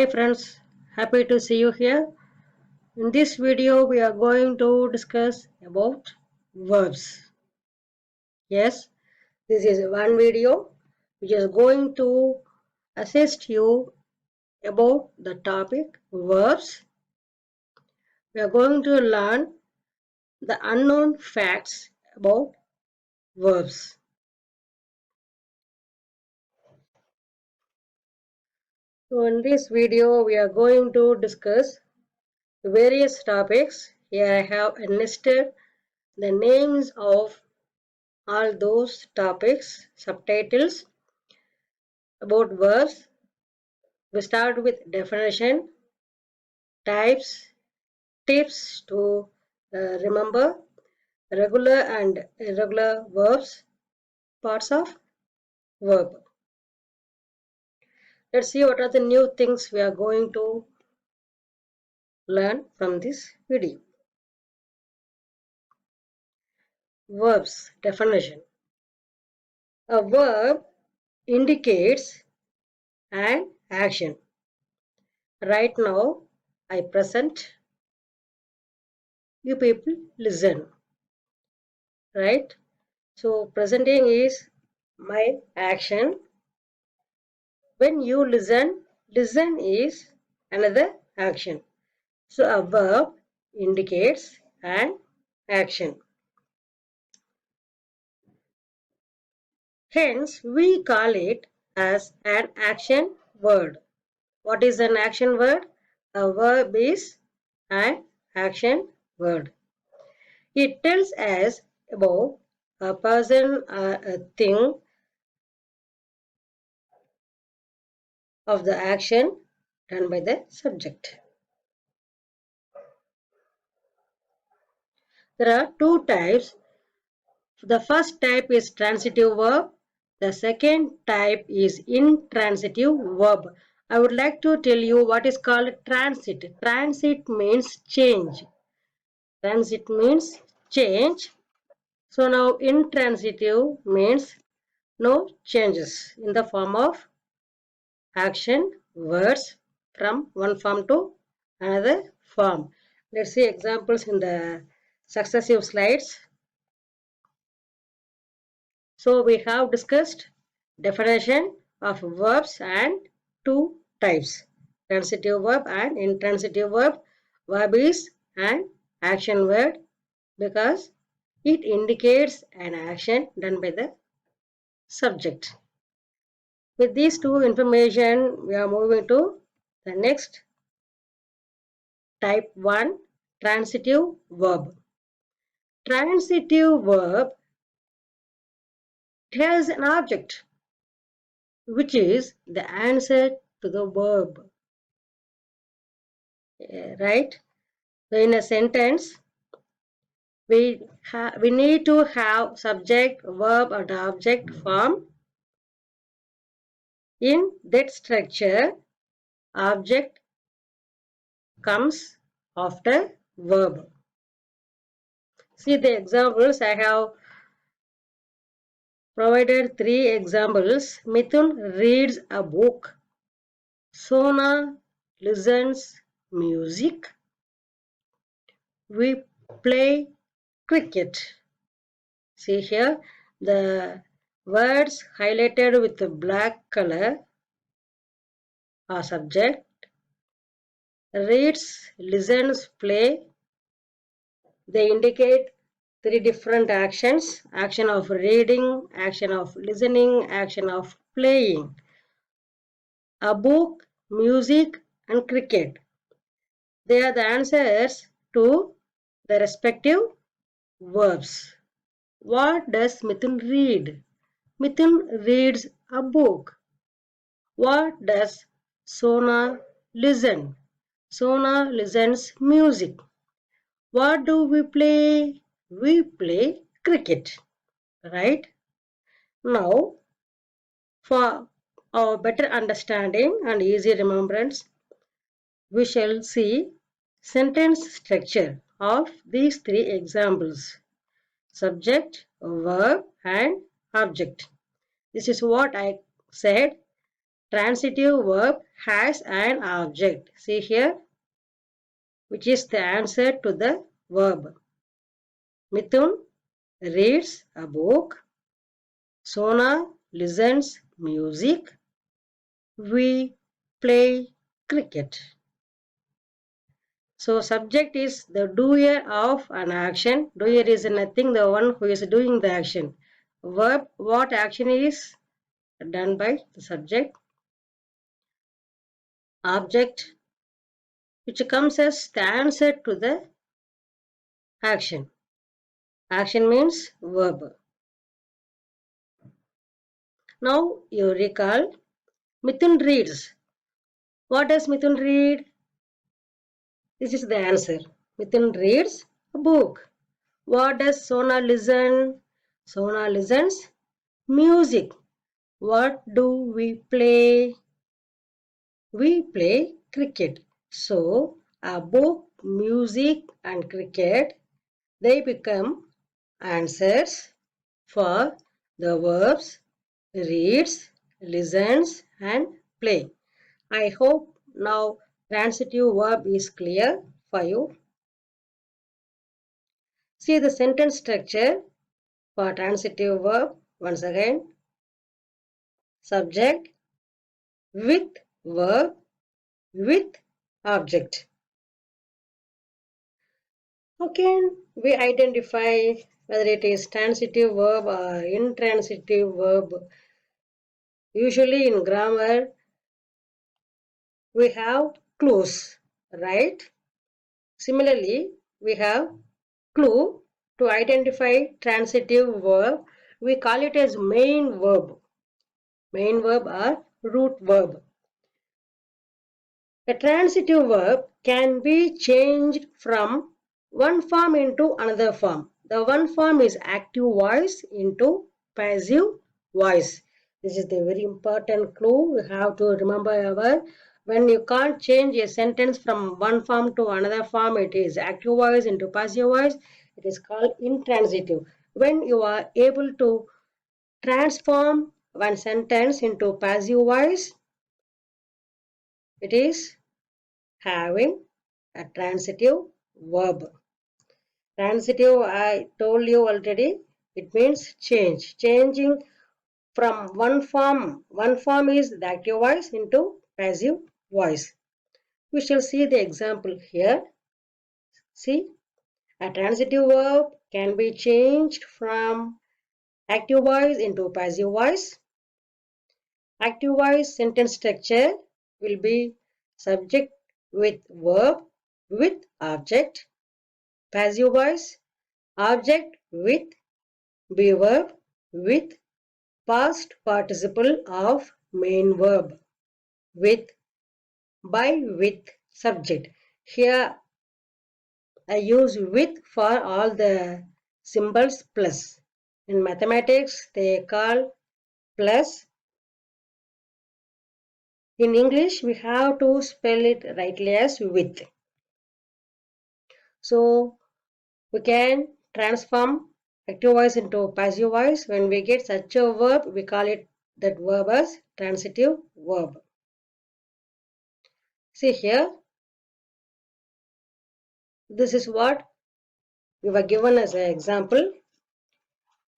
Hi friends, happy to see you here. In this video, we are going to discuss about verbs. Yes, this is one video which is going to assist you about the topic verbs. We are going to learn the unknown facts about verbs. So in this video, we are going to discuss various topics. Here I have enlisted the names of all those topics, subtitles about verbs. We start with definition, types, tips to remember, regular and irregular verbs, parts of verb. Let's see what are the new things we are going to learn from this video. Verbs definition. A verb indicates an action. Right now, I present, you people listen. Right? So presenting is my action. When you listen, listen is another action. So a verb indicates an action. Hence, we call it as an action word. What is an action word? A verb is an action word. It tells us about a person or a thing of the action done by the subject. There are two types. The first type is transitive verb. The second type is intransitive verb. I would like to tell you what is called transit. Transit means change. Transit means change. So now intransitive means no changes in the form of action, words from one form to another form. Let's see examples in the successive slides. So we have discussed definition of verbs and two types, transitive verb and intransitive verb. Verb is an action word because it indicates an action done by the subject. With these two information, we are moving to the next type 1, transitive verb. Transitive verb has an object which is the answer to the verb. Right? So in a sentence, we need to have subject, verb, and object form. In that structure, object comes after verb. See the examples. I have provided 3 examples. Mithun reads a book. Sona listens music. We play cricket. See here, the words highlighted with the black color are subject. Reads, listens, play. They indicate 3 different actions. Action of reading, action of listening, action of playing. A book, music and cricket. They are the answers to the respective verbs. What does Mithun read? Mithun reads a book. What does Sona listen? Sona listens music. What do we play? We play cricket. Right? Now, for our better understanding and easy remembrance, we shall see sentence structure of these 3 examples. Subject, verb and object. This is what I said. transitive verb has an object. See here, which is the answer to the verb. Mithun reads a book. Sona listens music. We play cricket. So subject is the doer of an action. Doer is nothing, the one who is doing the action. Verb, what action is done by the subject. Object, which comes as the answer to the action. Action means verb. Now you recall, Mithun reads. What does Mithun read? This is the answer. Mithun reads a book. What does Sona listen? Sona listens music. What do we play? We play cricket. So, a book, music and cricket, they become answers for the verbs reads, listens and play. I hope now transitive verb is clear for you. See the sentence structure for transitive verb once again. Subject with verb with object. How can we identify whether it is transitive verb or intransitive verb? Usually in grammar, we have clues, right? Similarly, we have clue to identify transitive verb. We call it as main verb. Main verb or root verb. A transitive verb can be changed from one form into another form. The one form is active voice into passive voice. This is the very important clue. We have to remember when you can't change a sentence from one form to another form, it is active voice into passive voice. It is called intransitive. When you are able to transform one sentence into passive voice, it is having a transitive verb. Transitive, I told you already, it means change. Changing from one form. One form is the active voice into passive voice. We shall see the example here. See, a transitive verb can be changed from active voice into passive voice. Active voice sentence structure will be subject with verb with object. Passive voice, object with be verb with past participle of main verb with by with subject. Here I use with for all the symbols plus. In mathematics they call plus. In English we have to spell it rightly as with. So we can transform active voice into passive voice. When we get such a verb, we call it that verb as transitive verb. See here, this is what we were given as an example.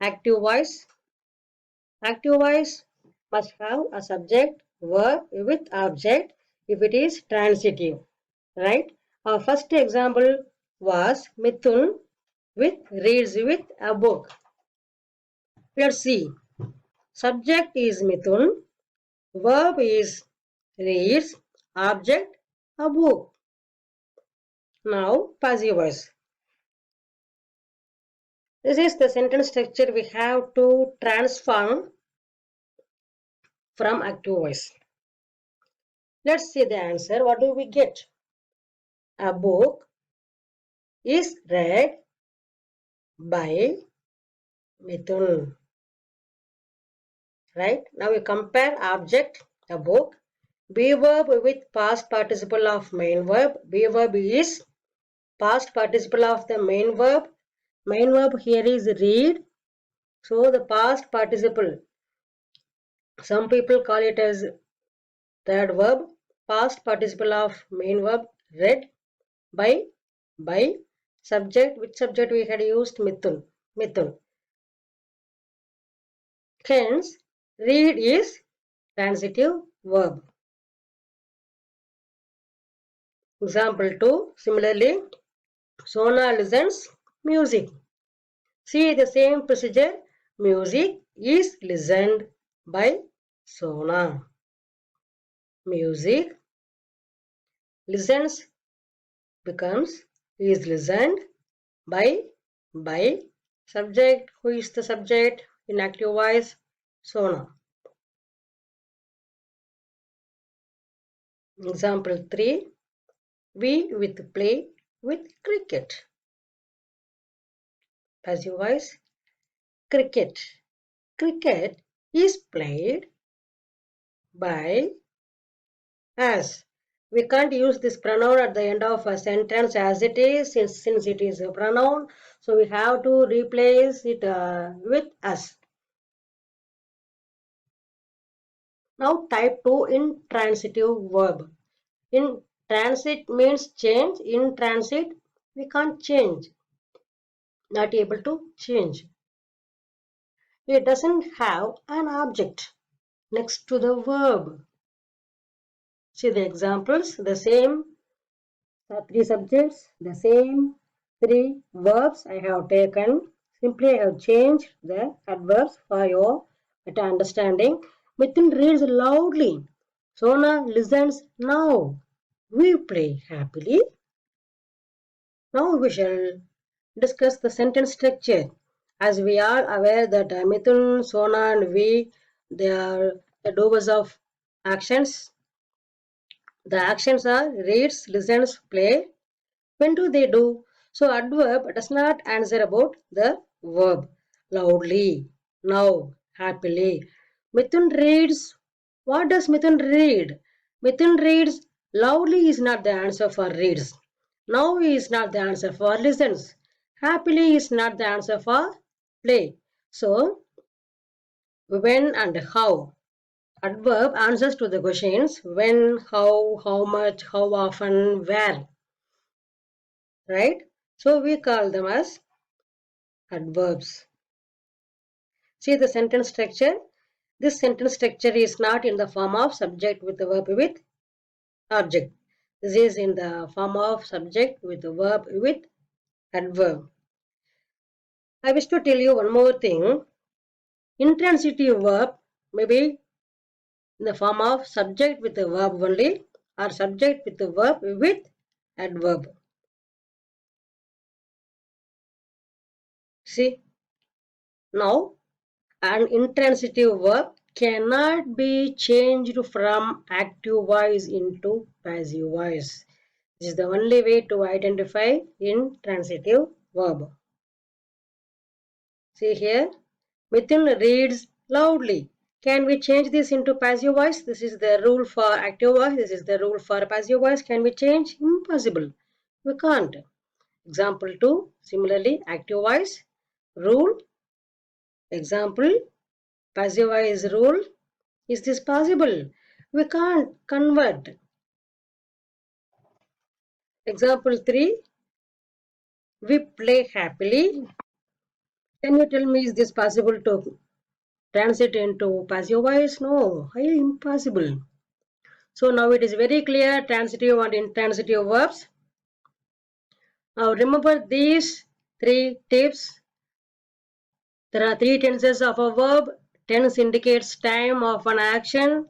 Active voice. Active voice must have a subject, verb with object if it is transitive. Right? Our first example was Mithun with reads with a book. Let's see. Subject is Mithun. Verb is reads, object a book. Now passive voice. This is the sentence structure we have to transform from active voice. Let's see the answer. What do we get? A book is read by Mithun. Right? Now we compare object, a book. Be verb with past participle of main verb. Be verb is past participle of the main verb. Main verb here is read. So the past participle, some people call it as Third verb, past participle of main verb read, by. Subject, which subject we had used? Mithun. Mithun. Hence, read is transitive verb. Example 2. Similarly, Sona listens music. See the same procedure. Music is listened by Sona. Music listens becomes is listened by subject. Who is the subject in active voice? Sona. Example 3. We with play with cricket. Passive voice. Cricket. Cricket is played by us. We can't use this pronoun at the end of a sentence as it is, since it is a pronoun. So we have to replace it with us. Now type 2 intransitive verb. In transit means change. In transit, we can't change. Not able to change. It doesn't have an object next to the verb. See the examples, the same three subjects, the same three verbs I have taken. Simply I have changed the adverbs for your better understanding. Mithun reads loudly. Sona listens now. We play happily. Now we shall discuss the sentence structure. As we are aware that Mithun, Sona and we, they are the doers of actions. The actions are reads, listens, play. When do they do? So adverb does not answer about the verb. Loudly, now, happily. Mithun reads. What does Mithun read? Mithun reads. Loudly is not the answer for reads. Now is not the answer for listens. Happily is not the answer for play. So when and how. Adverb answers to the questions when, how much, how often, where. Right? So we call them as adverbs. See the sentence structure. This sentence structure is not in the form of subject with the verb with object. This is in the form of subject with the verb with adverb. I wish to tell you one more thing. Intransitive verb may be in the form of subject with the verb only or subject with the verb with adverb. See, now an intransitive verb cannot be changed from active voice into passive voice. This is the only way to identify intransitive verb. See here, Mithun reads loudly. Can we change this into passive voice? This is the rule for active voice. This is the rule for passive voice. Can we change? Impossible. We can't. Example 2. Similarly, active voice. Rule. Example. Passive voice rule. Is this possible? We can't convert. Example 3. We play happily. Can you tell me, is this possible to transit into passive voice? No, highly impossible. So now it is very clear transitive and intransitive verbs. Now remember these three tips. There are three tenses of a verb. Tense indicates time of an action.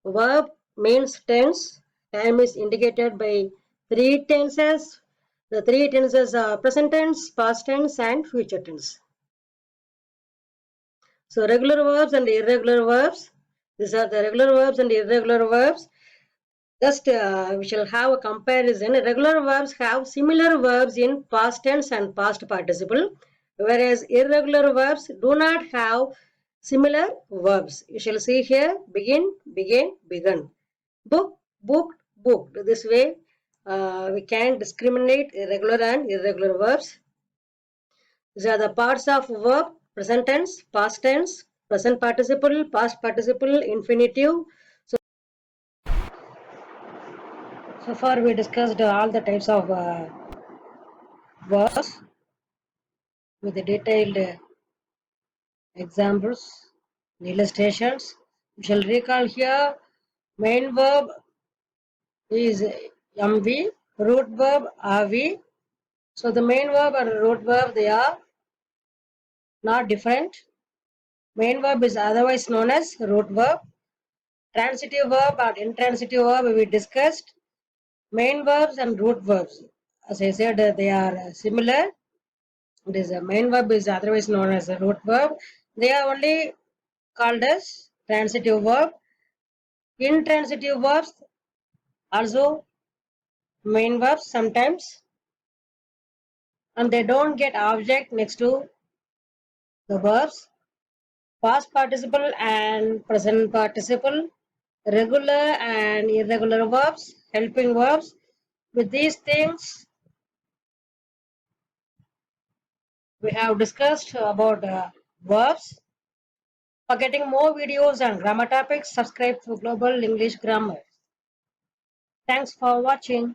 Verb means tense. Time is indicated by three tenses. The three tenses are present tense, past tense and future tense. So regular verbs and irregular verbs. These are the regular verbs and irregular verbs. Just we shall have a comparison. Regular verbs have similar verbs in past tense and past participle, whereas irregular verbs do not have similar verbs. You shall see here begin, began, begun. Book, booked, booked. This way we can discriminate regular and irregular verbs. These are the parts of verb: present tense, past tense, present participle, past participle, infinitive. So far we discussed all the types of verbs with the detailed examples, illustrations. We shall recall here main verb is MV, root verb RV. So the main verb and root verb, they are not different. Main verb is otherwise known as root verb. Transitive verb and intransitive verb we discussed. Main verbs and root verbs. As I said, they are similar. It is a main verb is otherwise known as a root verb. They are only called as transitive verb. Intransitive verbs also main verbs sometimes, and they don't get object next to the verbs. Past participle and present participle, regular and irregular verbs, helping verbs. With these things, we have discussed about verbs. For getting more videos and grammar topics, subscribe to Global English Grammar. Thanks for watching.